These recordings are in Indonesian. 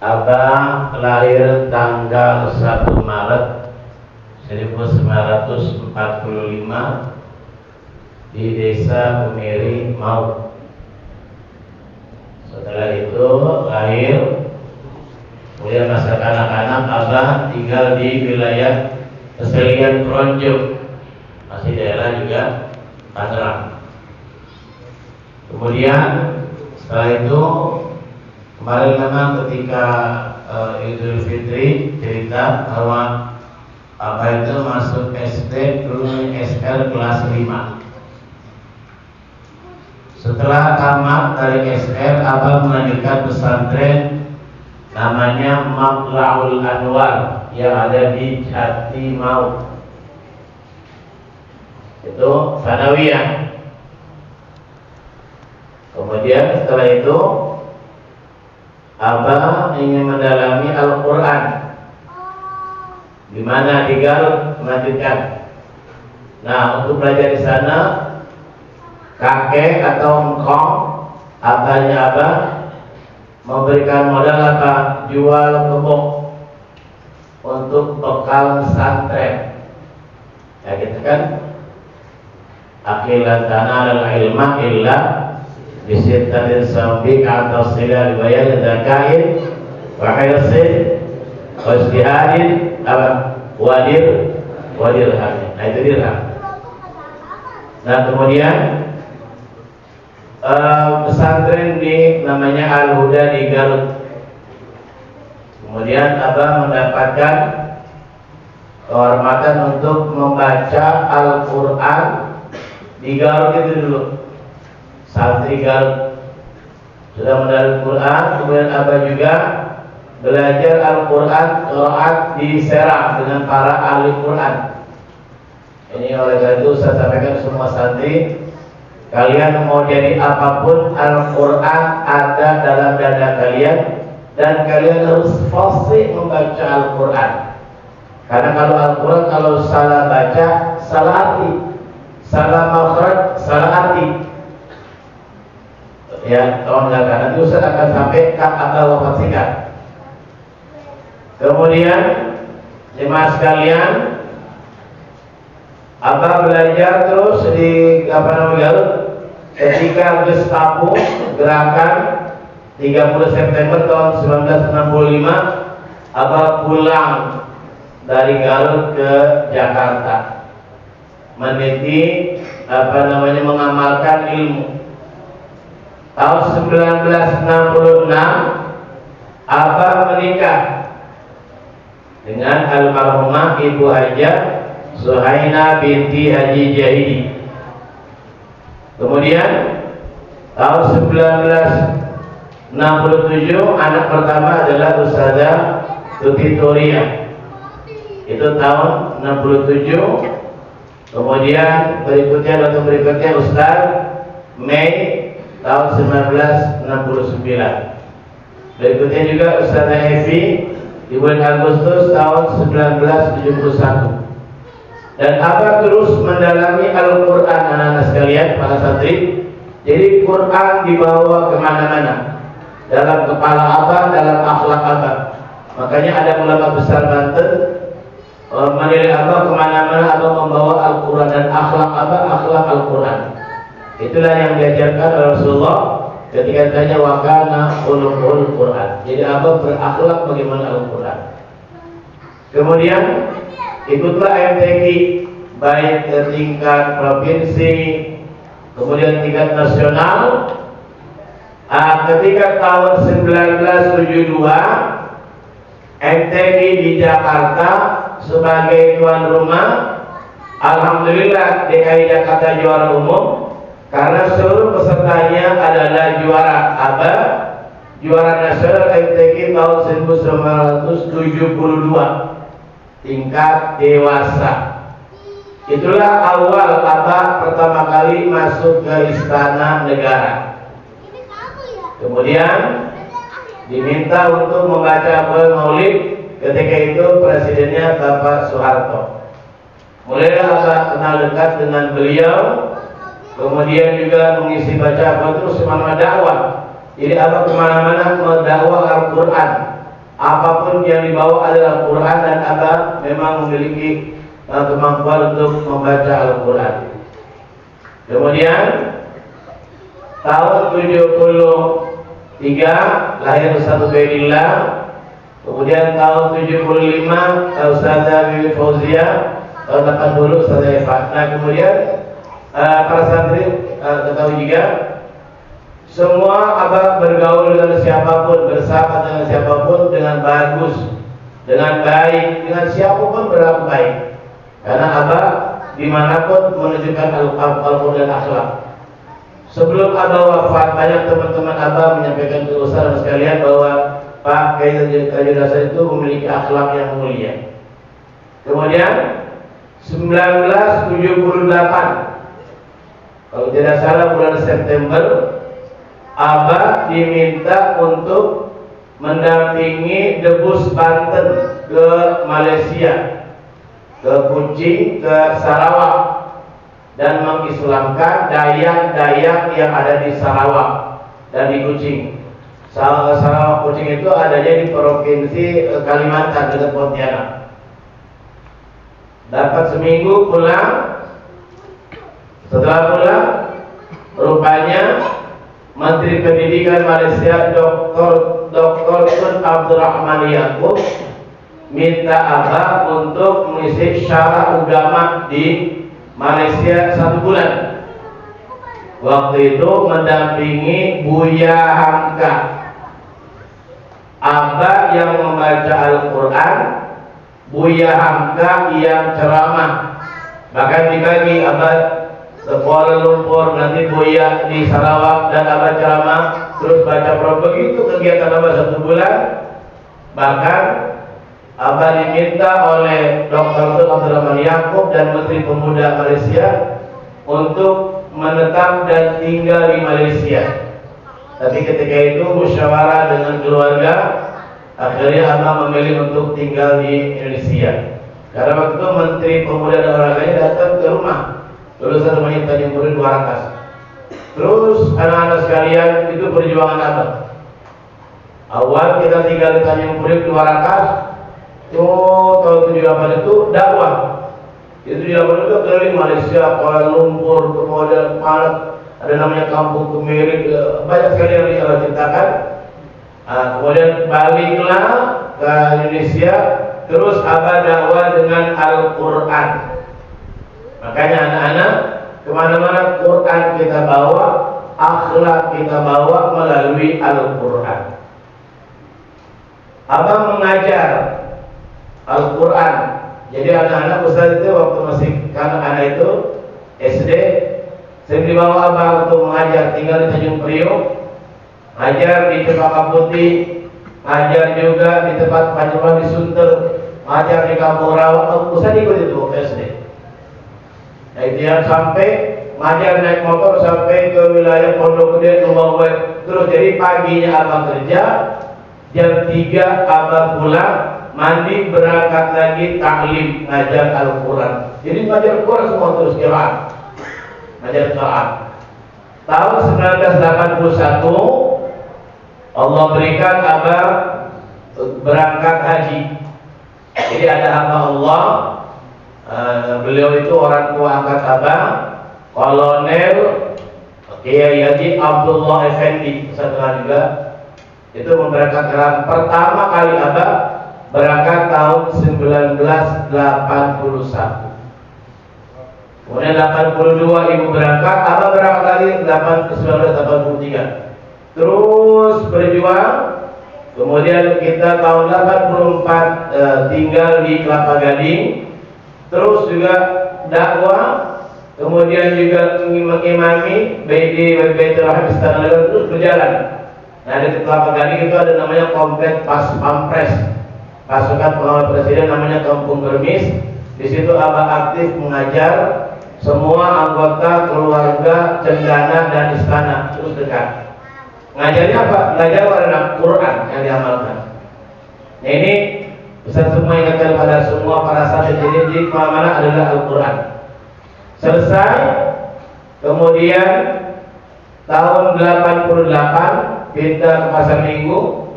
Abang lahir tanggal 1 Maret 1945 di Desa Umeri Maut. Setelah itu lahir, kemudian masa kanak-kanak Abah tinggal di wilayah Keselian Kronjong, masih daerah juga Tangerang. Kemudian setelah itu kemarin memang ketika Idul Fitri cerita bahwa Abah itu masuk SD dulu SR kelas 5. Setelah tamat dari SR, Abah melanjutkan pesantren namanya Matla'ul Anwar yang ada di Jatimau. Itu sanawiyah. Kemudian setelah itu Abah ingin mendalami Al-Quran, di mana di Garut melanjutkan. Nah, untuk belajar di sana, kakek atau engkong abahnya Abah memberikan modal apa? Jual kebok untuk bekal pesantren. Ya gitu kan? Akhilan tanah al-ilmah illa bisittatin sambi ka'atas sila riwayat dakain wa hirsin wa istihadin wadir hamid. Nah itu dirham. Nah kemudian pesantren di namanya Al-Huda di Garut. Kemudian Abah mendapatkan kehormatan untuk membaca Al-Quran di Garut itu dulu. Santri Garut sudah mendapat Quran. Kemudian Abah juga belajar Al-Quran qiraat di Serang dengan para ahli Quran. Ini oleh karena itu saya sampaikan semua santri, kalian mau jadi apapun, Al-Quran ada dalam dada kalian dan kalian harus fasih membaca Al-Quran. Karena kalau Al-Quran kalau salah baca, salah arti, salah makhraj, salah arti. Ya, kalau enggak nanti Ustaz akan sampai atau wafat singkat. Kemudian jemaah sekalian, Abah belajar terus di Garut ketika Gestapo gerakan 30 September tahun 1965, Abah pulang dari Garut ke Jakarta meniti mengamalkan ilmu. Tahun 1966 Abah menikah dengan almarhumah Ibu Hajah Suhaina binti Haji Jahidi. Kemudian tahun 1967 anak pertama adalah Ustazah Tuti Toria. Itu tahun 67. Kemudian berikutnya Ustaz Mei tahun 1969. Berikutnya juga Ustazah Evi di bulan Agustus tahun 1971. Dan Abah terus mendalami Al-Quran, anak-anak sekalian, para santri. Jadi Quran dibawa kemana-mana, dalam kepala Abah, dalam akhlak Abah. Makanya ada ulama besar Banten menilai Abah kemana-mana Abah membawa Al-Quran, dan akhlak Abah akhlak Al-Quran. Itulah yang diajarkan oleh Rasulullah ketika ditanya wakana khuluqul Quran. Jadi Abah berakhlak bagaimana Al-Quran. Kemudian ikutlah MTQ baik ke tingkat provinsi, kemudian tingkat nasional. Ketika tahun 1972 MTQ di Jakarta sebagai tuan rumah, alhamdulillah DKI Jakarta juara umum karena seluruh pesertanya adalah juara. Abah juara nasional MTQ tahun 1972 tingkat dewasa. Itulah awal Abah pertama kali masuk ke Istana Negara. Kemudian diminta untuk membaca maulid. Ketika itu presidennya Bapak Soeharto. Mulailah Abah kenal dekat dengan beliau. Kemudian juga mengisi baca terus semangat dakwah. Jadi Abah kemana-mana mendakwah Al-Quran. apapun yang dibawa adalah Al-Quran, dan Abah memang memiliki kemampuan untuk membaca Al-Quran. Kemudian tahun 73 lahir Ustaz Ubaidillah. Kemudian tahun 75 Ustazah Bibi Fauzia. Tahun 80 Ustazah Eva. Nah kemudian para santri ketahui juga, semua Abah bergaul dengan siapapun, bersahabat dengan siapapun dengan bagus, dengan baik, dengan siapapun berlaku baik. Karena Abah dimanapun menunjukkan Al-Quran dan akhlak. Sebelum Abah wafat, banyak teman-teman Abah menyampaikan ke Ustaz sekalian bahwa Pak Kiai Haji Hasan itu memiliki akhlak yang mulia. Kemudian 1978, kalau tidak salah bulan September, Abah diminta untuk mendampingi Debus Banten ke Malaysia, ke Kuching, ke Sarawak, dan mengislamkan dayak-dayak yang ada di Sarawak dan di Kuching. Sarawak Kuching itu adanya di provinsi Kalimantan dekat Pontianak. Dapat seminggu pulang. Setelah pulang, rupanya Menteri Pendidikan Malaysia Dr. Tun Abdurrahman Yaakob minta Abah untuk mengisi syarat agama di Malaysia 1 bulan. Waktu itu mendampingi Buya Hamka. Abah yang membaca Al-Quran, Buya Hamka yang ceramah. Bahkan dibagi Abah ke Kuala Lumpur, nanti Buya di Sarawak, dan Abah ceramah terus baca Quran. Begitu kegiatan Abah 1 bulan. Bahkan Abah diminta oleh Dr. Tun Abdurrahman Yaakob dan Menteri Pemuda Malaysia untuk menetap dan tinggal di Malaysia. Tapi ketika itu musyawarah dengan keluarga, akhirnya Abah memilih untuk tinggal di Indonesia. Karena waktu itu Menteri Pemuda dan Olahraganya datang ke rumah, lulusan rumahnya Tanjung Priok Warakas. Terus anak-anak sekalian, itu perjuangan Abah. Awal kita tinggal di Tanjung Priok Warakas, tahun 78 itu dakwah. Itu di dakwah itu keliling Malaysia, Kuala Lumpur, kemudian ada namanya Kampung Kemirik, banyak sekali yang Allah ceritakan. Kemudian baliklah ke Indonesia, terus Abah dakwah dengan Al-Quran. Makanya anak-anak, kemana-mana Quran kita bawa, akhlak kita bawa melalui Al-Quran. Abah mengajar Al-Quran. Jadi anak-anak Ustaz itu waktu masih anak-anak itu SD, sering dibawa Abah untuk mengajar, tinggal di Tanjung Priok, ajar di Cempaka Putih, ajar juga di tempat Panjang di Sunter, ajar di Kampung Rawa. Ustaz ikut itu waktu SD. Nah itu yang sampai ngajar naik motor sampai ke wilayah Pondok Gede, Rumah Web. Terus jadi paginya Abah kerja, jam 3 Abah pulang, mandi, berangkat lagi taklim, ngajar Al-Quran. Jadi ngajar Al-Quran semua terus Quran, ngajar Quran. Tahun 1981 Allah berikan Abah berangkat haji. Jadi ada hamba Allah, beliau itu orang tua angkat Abah, Kolonel Kiai Haji Abdullah Effendi, setelah juga itu memberangkatkan pertama kali Abah berangkat tahun 1981. Kemudian 82 ibu berangkat, Abah berangkat lagi 1983. Terus berjuang. Kemudian kita tahun 84 tinggal di Kelapa Gading. Terus juga dakwah. Kemudian juga mengimami di Baitul Rahim Istana Negara, terus berjalan. Nah di Kelapa Gading itu ada namanya komplek Pas Pampres, pasukan pengawal presiden, namanya Kampung Germis. Di situ Abah aktif mengajar semua anggota keluarga Cendana dan Istana, terus dekat. Ngajarnya apa? Ngajar warna Quran yang diamalkan. Nah ini Ustaz semua ingatkan pada semua para santri, jadi di mana adalah Al-Quran. Selesai, kemudian tahun 88 pindah ke Pasar Minggu.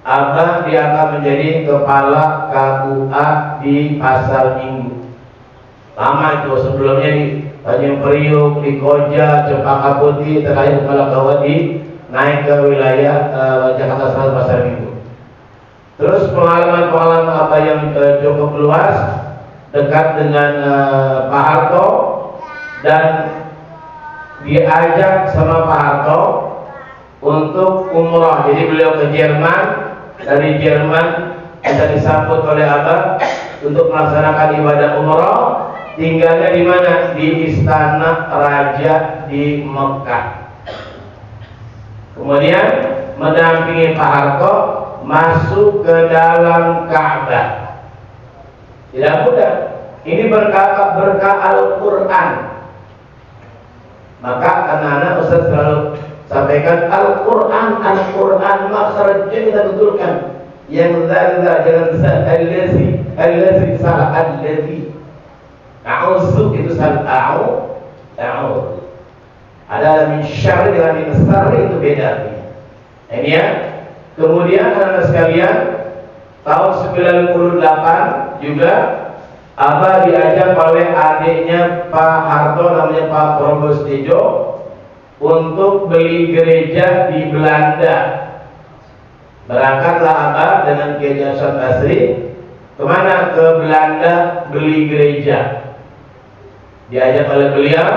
Abah dia akan menjadi kepala KUA di Pasar Minggu. Lama itu sebelumnya di Tanjung Priuk, di Koja, Cempaka Putih, terakhir kepala KUA di naik ke wilayah Jakarta Selatan Pasar Minggu. Terus pengalaman-pengalaman Abah yang cukup luas, dekat dengan Pak Harto, dan diajak sama Pak Harto untuk umroh. Jadi beliau ke Jerman, dari Jerman bisa disambut oleh Abah untuk melaksanakan ibadah umroh. Tinggalnya di mana? Di Istana Raja di Mekah. Kemudian mendampingi Pak Harto masuk ke dalam Ka'bah. Tidak mudah. Ini berkah Al-Quran. Maka anak-anak Ustaz selalu sampaikan Al-Quran makhrajnya kita betulkan. Yang jangan salah allazi salah allazi. A'udzu itu salah ta'u. Ada min syarri dengan min syarri itu beda artinya. Ini ya. Kemudian anak-anak sekalian, tahun 98 juga Abah diajak oleh adiknya Pak Harto, namanya Pak Probos Tejo, untuk beli gereja di Belanda. Berangkatlah Abah dengan Kiai Hasan Basri kemana? Ke Belanda beli gereja. Diajak oleh beliau.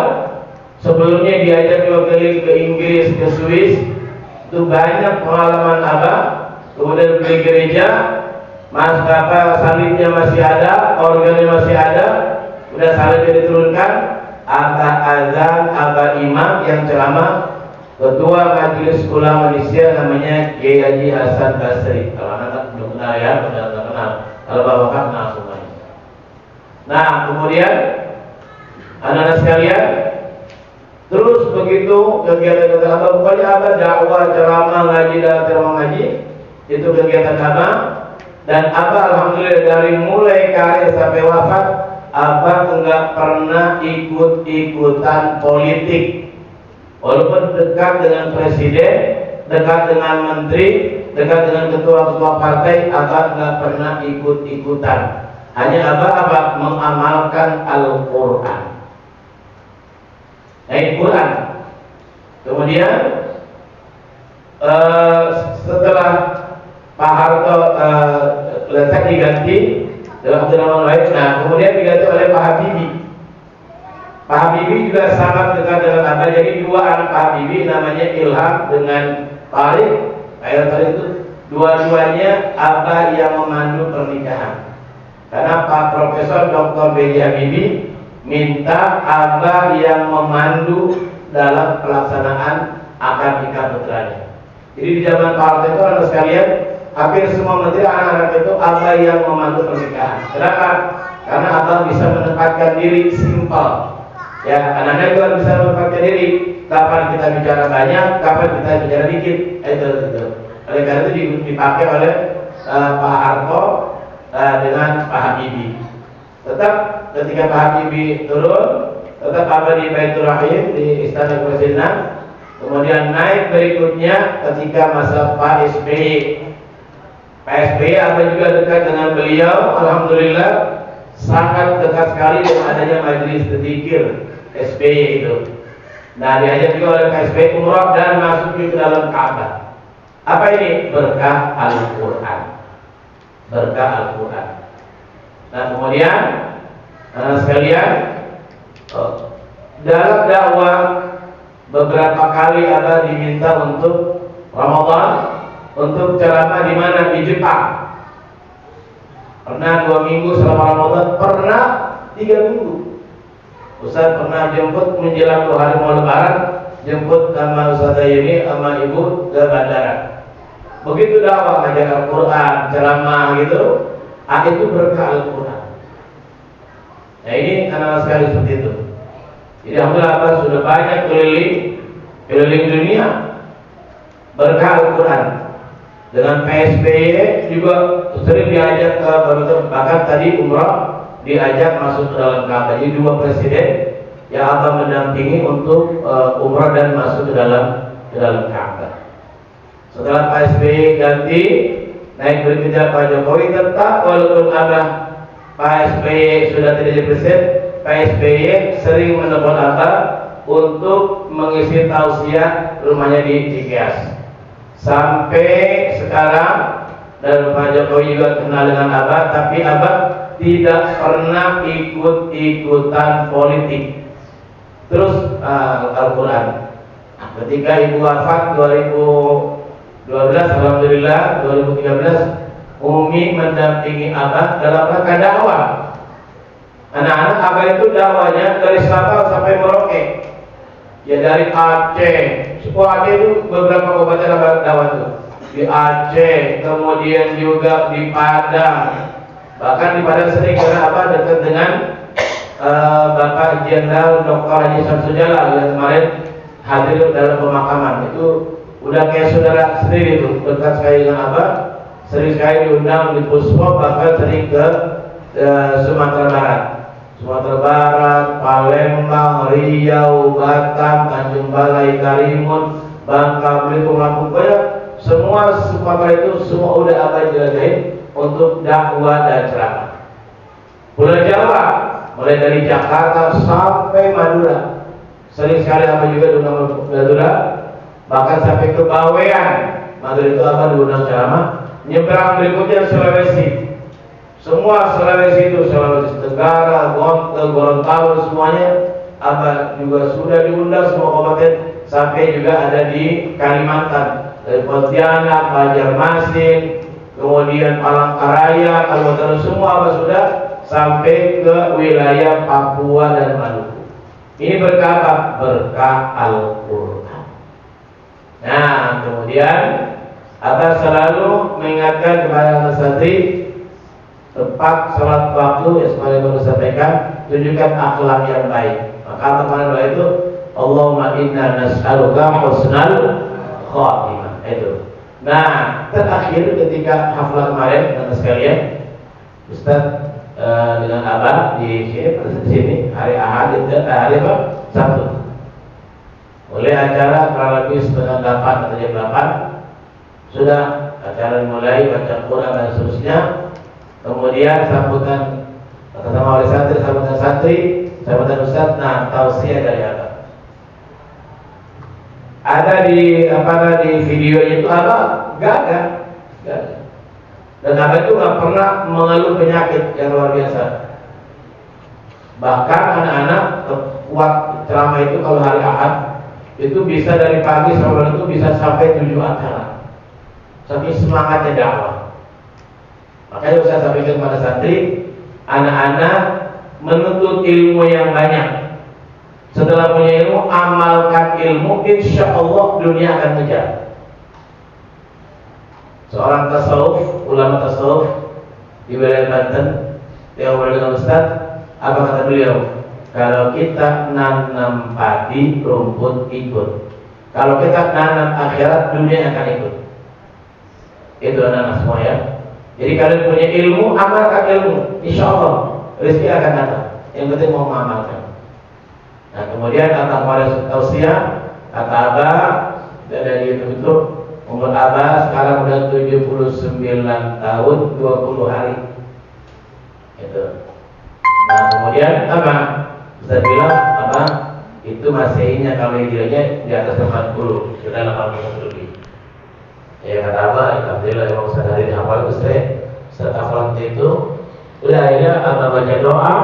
Sebelumnya diajak juga ke Inggris, ke Swiss. Itu banyak pengalaman Abah. Kemudian beli gereja, salibnya masih ada, organnya masih ada. Udah salibnya diturunkan, Abah azan, Abah imam yang ceramah, Ketua Majelis Ulama Indonesia namanya Kiai Haji Hasan Basri. Kalau anak belum kenal ya, udah kenal. Kalau bapak kenal semuanya. Nah, kemudian anak-anak sekalian, terus begitu kegiatan Abah, pokoknya Abah dakwah, ceramah, ngaji, itu kegiatan Abah. Dan Abah alhamdulillah dari mulai karir sampai wafat, Abah enggak pernah ikut-ikutan politik. Walaupun dekat dengan presiden, dekat dengan menteri, dekat dengan ketua-ketua partai, Abah enggak pernah ikut-ikutan. Hanya Abah mengamalkan Al-Quran. Quran. Kemudian setelah Pak Harto letak diganti dalam nama lain. Nah, kemudian diganti oleh Pak Habibie. Pak Habibie juga sangat dekat dengan Abah. Jadi dua anak Pak Habibie namanya Ilham dengan Farid. Tadi itu dua-duanya Abah yang memandu pernikahan. Karena Pak Profesor Dr. B.J. Habibie minta Abah yang memandu dalam pelaksanaan akad nikah putranya. Jadi di zaman Pak Harto itu anak sekalian, hampir semua menteri anak-anak itu Abah yang memandu pernikahan. Kenapa? Karena Abah bisa menempatkan diri simpel. Ya, anak-anak juga bisa menempatkan diri. Kapan kita bicara banyak, kapan kita bicara dikit. Itu. Oleh karena itu dipakai oleh Pak Harto dengan Pak Habibie. Tetap ketika Pak Habibie turun, tetap Abah di Baitur Rahim di Istana Kepresidenan. Kemudian naik berikutnya ketika masa Pak SBY. Pak SBY Abah juga dekat dengan beliau, alhamdulillah sangat dekat sekali dengan adanya majelis dzikir SBY itu. Nah, diajak juga oleh Pak SBY umrah dan masuk ke dalam Ka'bah. Apa ini? Berkah Al-Quran. Berkah Al-Quran. Nah, kemudian sekalian, dalam dakwah beberapa kali Abah diminta untuk Ramadan, untuk ceramah di mana? Di Jepang. Pernah 2 minggu selama Ramadan, pernah 3 minggu. Ustaz pernah jemput menjelang 2 hari mau lebaran, jemput sama Ustaz ini sama ibu ke bandara. Begitu dakwah, ngajar Al-Quran, ceramah gitu, itu berkah Al-Quran. Nah, ini anak sekali seperti itu. Jadi alhamdulillah Abah sudah banyak keliling dunia berkah Al-Quran. Dengan PSBY juga sering diajak ke bahkan tadi umrah diajak masuk ke dalam Ka'bah. Jadi 2 presiden yang akan mendampingi untuk umrah dan masuk ke dalam Ka'bah. Setelah PSBY ganti, naik berikutnya Pak Jokowi, tetap walaupun Abah Pak SBY sudah tidak jadi presiden, Pak SBY sering menelepon Abah untuk mengisi tausiah rumahnya di Cikeas. Sampai sekarang, dan Pak Jokowi juga kenal dengan Abah, tapi Abah tidak pernah ikut-ikutan politik. Terus Al-Quran. Ketika ibu wafat 2012, alhamdulillah 2013, Umi mendampingi Abah dalam rangka dakwah. Anak-anak Abah itu dakwahnya dari Sabang sampai Merauke. Ya dari Aceh, Aceh itu beberapa kabupaten dakwah itu. Di Aceh, kemudian juga di Padang. Bahkan di Padang sering karena apa dekat dengan Bapak Jenderal Dr. Haji Samsudjalal yang kemarin hadir dalam pemakaman. Itu udah kayak saudara sendiri itu, dekat sekali dengan Abah. Sering sekali diundang di Puspom, bahkan sering ke Sumatera Barat. Sumatera Barat, Palembang, Riau, Batam, Tanjung Balai, Karimun, Bangka Belitung, Lampung, semua Sumatera itu semua udah Abah jelajahin untuk dakwah dan ceramah. Pulau Jawa, mulai dari Jakarta sampai Madura, sering sekali Abah juga diundang Madura, bahkan sampai ke Bawean. Madura itu Abah diundang ceramah. Nyebrang berikutnya Sulawesi. Semua Sulawesi itu, Sulawesi Tenggara, Gorontalo, semuanya Abah juga sudah diundang semua kabupaten, sampai juga ada di Kalimantan, dari Pontianak, Banjarmasin, kemudian Palangkaraya, Kalimantan, semua Abah sudah sampai ke wilayah Papua dan Maluku. Ini berkah apa? Berkah Al-Quran. Nah, kemudian Abah selalu mengingatkan kepada santri tepat sholat waktu, ya seperti yang saya sampaikan, tunjukkan akhlak yang baik. Maka kemarin doa itu, Allahumma inna nas'aluka husnal khatimah. Itu. Nah, terakhir ketika haflah kemarin, teman sekalian, Ustaz dengan Abah di sini hari Ahad itu hari apa? Sabtu. Mulai acara kurang lebih setengah 8 atau jam 8 sudah acara mulai baca Quran dan seterusnya. Kemudian sambutan sama oleh santri, sambutan Ustaz. Nah, tausiah dari Abah. Ada di videonya itu Abah gak ada. Dan Abah itu gak pernah mengeluh penyakit yang luar biasa. Bahkan anak-anak kuat ceramah itu kalau hari Ahad itu bisa dari pagi sampai malam itu bisa sampai 7 acara. Saking semangatnya dakwah. Makanya saya sampaikan kepada santri, anak-anak menuntut ilmu yang banyak. Setelah punya ilmu, amalkan ilmu, insya Allah dunia akan kejar. Seorang tasawuf, ulama tasawuf di wilayah Banten, yang berkata Ustaz, apa kata beliau? Kalau kita nanam padi, rumput ikut. Kalau kita nanam akhirat, dunia akan ikut. Itu anak-anak semua ya. Jadi kalian punya ilmu, amalkan ilmu, insya Allah rezeki akan datang. Yang penting mau mengamalkan. Nah, kemudian kata tausiah, kata Abah dari itu umur Abah sekarang udah 79 tahun 20 hari. Itu. Nah, kemudian apa? Bisa bilang apa? Itu masihnya kalau hijrahnya di atas 80, sudah 80 lebih. Ya kata Abah, alhamdulillah emang sehari dihafal itu Ustaz hafal itu. Udah akhirnya Abah baca doa,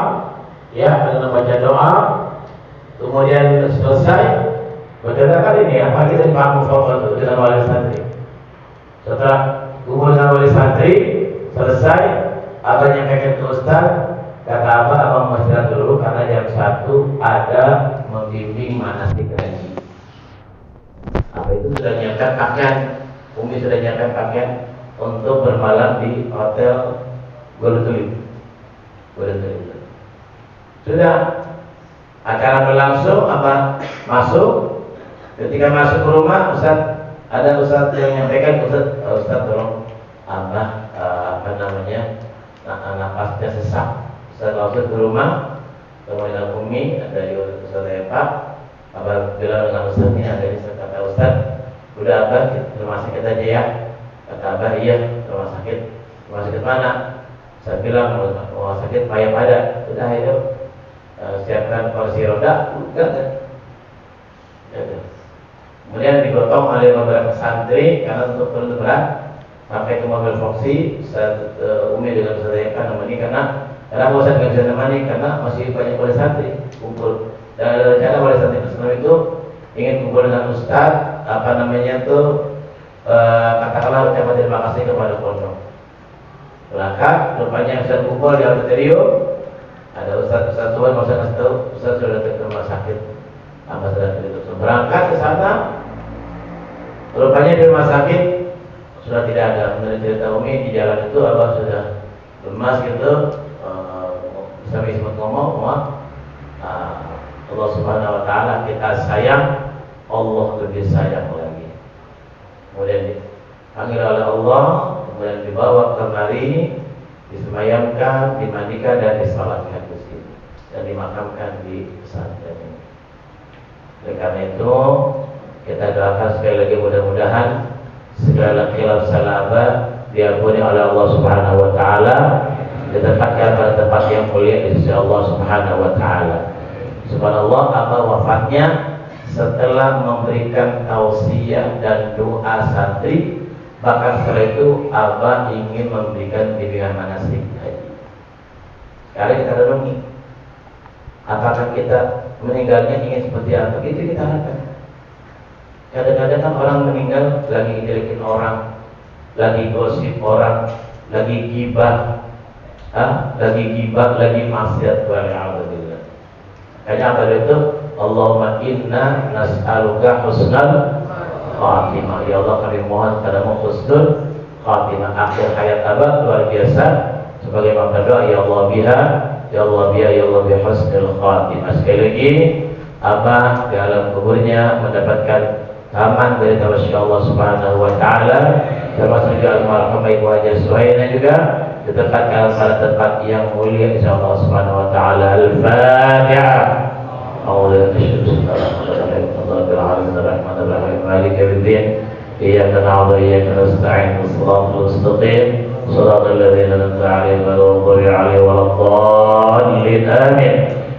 ya, Abah baca doa. Kemudian selesai, berdoa kali ini apa kita paham foto dengan wali santri. Setelah kumpul dengan wali santri selesai, Abah nyampaikan ke Ustaz, kata Abah mau istirahat dulu karena jam 1 ada membimbing manasik haji. Abah itu sudah nyiapkan pakaian, Umi sudah nyiapkan pakaian untuk bermalam di hotel Golden Tulip. Sudah acara berlangsung, Abah masuk. Ketika masuk ke rumah, ada Ustaz yang menyampaikan, Ustaz tolong Abah napasnya sesak. Ustaz masuk ke rumah, kemudian Umi ada di Ustaz Pak. Abah bilang dengan Ustaz, ini ada di kata Ustaz, udah Abah masih kita aja ya. Kata Abah, iya, Rumah sakit mana? Saya bilang rumah sakit Payap ada. Udah ayo siapkan kursi roda. Udah kan? Kemudian digotong oleh beberapa santri karena untuk perlu berat, sampai ke mobil Foxy. Umi juga bisa tanyakan nemani karena bosan nggak bisa nemani karena masih banyak wali santri kumpul. Dan ada rencana wali santri Muslim itu ingin kumpul dengan Ustadz katakanlah ucapan terima kasih kepada pondok. Maka rupanya Ustadz kumpul di auditorium, ada Ustadz tua, Ustadz sudah ke rumah sakit, apa sudah ditutup. Berangkat ke sana, rupanya di rumah sakit sudah tidak ada. Menurut cerita Umi di jalan itu Abah sudah lemas gitu, bisa ngomong, Allah Subhanahu Wa Taala kita sayang, Allah lebih sayang lagi. Kemudian dipanggil oleh Allah, kemudian dibawa kemari, disemayamkan, dimandikan dan disalatkan di sini dan dimakamkan di pesantren ini. Oleh karena itu kita doakan sekali lagi mudah-mudahan segala khilaf salabah diampuni oleh Allah Subhanahu Wa Taala, ditempatkan pada tempat yang mulia di sisi Allah Subhanahu Wa Taala. Subhanallah, Abah wafatnya setelah memberikan tausiah dan doa santri. Bahkan setelah itu Abah ingin memberikan bimbingan manasik haji. Sekarang kita renungi, apakah kita meninggalnya ingin seperti apa? Itu kita harapkan. Kadang-kadang kan orang meninggal lagi ngejelekin orang, lagi gosip orang, lagi gibah, lagi maksiat waliyadzubillah. Kayaknya apa itu? Allahumma inna nas'aluka husnal khatimah. Ya Allah, kami mohon padamu husnul khatimah. Akhir hayat Abah luar biasa. Sebagai makna doa, ya Allah biha, ya Allah biha, ya Allah biha husnul khatimah. Sekali lagi, Abah di alam kuburnya mendapatkan taman dari tawasya Allah Subhanahu Wa Taala, termasuk juga almarhumah Ibu Haja Suhaina juga ditempatkan pada tempat yang mulia insyaallah Subhanahu Wa Taala. Al-Fatihah. أعوذ بالله من الشيطان الرجيم. الرحمن الرحيم مالك يوم الدين إياك نعبد وإياك نستعين الصراط المستقيم صراط الذين أنعمت عليهم غير المغضوب عليهم ولا الضالين آمين.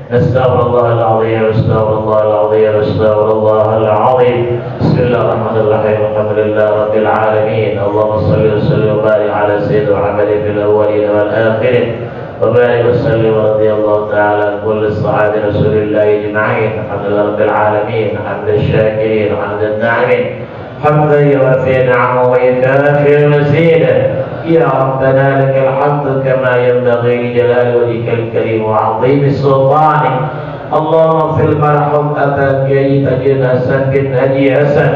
نستغفر الله العظيم نستغفر الله العظيم نستغفر الله العظيم. بسم الله الرحمن الرحيم الحمد لله رب العالمين. اللهم صل وسلم وبارك على سيدنا محمد في الأولين والآخرين وبارك وسلم ورضي الله تعالى عن كل الصحابة رسول الله أجمعين. الحمد لله رب العالمين حمد الشاكرين حمد الناعمين حمدا يوافي نعمه ويكافئ مزيدا. يا ربنا لك الحمد كما ينبغي لجلال وجهك الكريم وعظيم سلطانك. اللهم اغفر المرحوم أبا كي تجد حسن بن هدي حسن،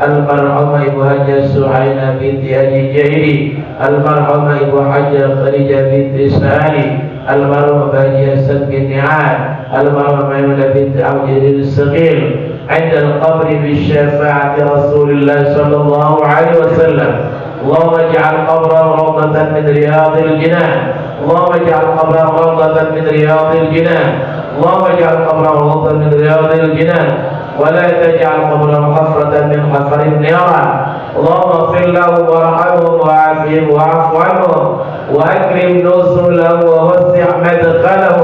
المرحومة إبو حجة سحينة بنت أبي جيري، المرحومة إبو حجة خديجة بنت سالي، المرحومة أبي حسن بن نعال، المرحومة ميمونة بنت عبد الصغير عند القبر بشفاعة رسول الله صلى الله عليه وسلم. اللهم اجعل قبره روضة من رياض الجنان. اللهم اجعل قبره روضة من رياض الجنان. اللهم اجعل قبره روضة من رياض الجنان ولا تجعل قبره حفرة من حفر النيران. اللهم اغفر له وارحمه وعافيه واعف عنه واكرم نزله ووسع مدخله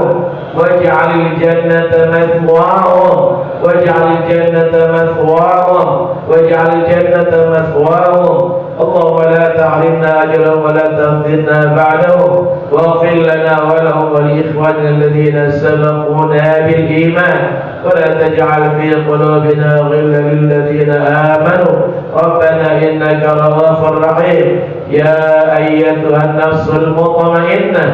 واجعل الجنة مثواهم واجعل الجنة مثواهم واجعل الجنة مثواهم. اللهم لا تحرمنا أجرهم ولا تفتنا بعدهم واغفر لنا ولهم ولإخواننا الذين سبقونا بالإيمان ولا تجعل في قلوبنا غلا للذين آمنوا ربنا إنك رؤوف رحيم. يا أيتها النفس المطمئنة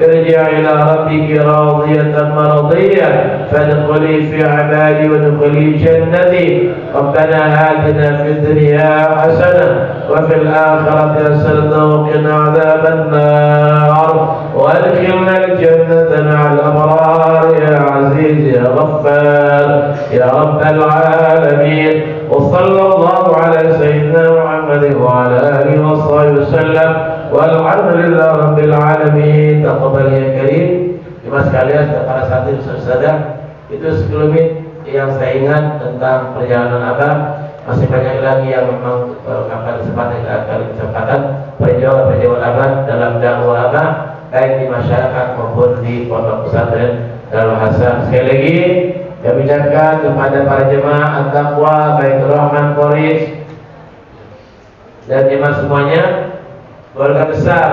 ارجع إلى ربك راضية مرضية فادخلي في عبادي وادخلي جنتي. ربنا آتنا في الدنيا حسنة وفي الآخرة حسنة وقنا عذاب النار وادخلنا الجنة مع الأبرار يا عزيز يا غفار يا رب العالمين. وصلى الله على سيدنا محمد وعلى آله وصحبه وسلم والحمد لله رب العالمين. Taqabbal ya karim. Terima sekalian para santri saudara, itu sekelumit yang saya ingat tentang perjalanan Abah Masih banyak lagi yang memang kesempatan perjuangan abad dalam dakwah agama baik di masyarakat maupun di pondok pesantren Darul Hasan. Sekali lagi kami ucapkan kepada para jemaah At-Taqwa baik Rahman Qoris dan jemaah semuanya, keluarga besar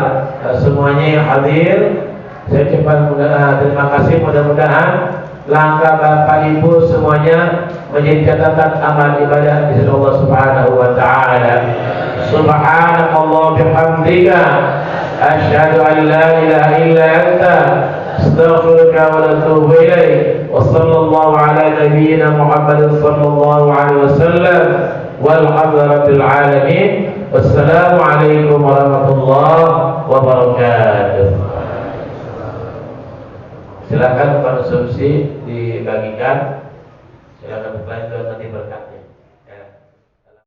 semuanya yang hadir, saya ucapkan terima kasih. Mudah-mudahan langkah Bapak Ibu semuanya menjadi catatan amal ibadah di sisi Allah Subhanahu wa taala. Subhanallah bihamdika asyhadu an la ilaha illa anta astaghfiruka wa atubu ilaik. Wa sallallahu ala nabiyyina Muhammad sallallahu alaihi wasallam walhamdulillahil alamin. Wassalamualaikum warahmatullahi wabarakatuh. Silakan konsumsi dibagikan. Silakan belanja.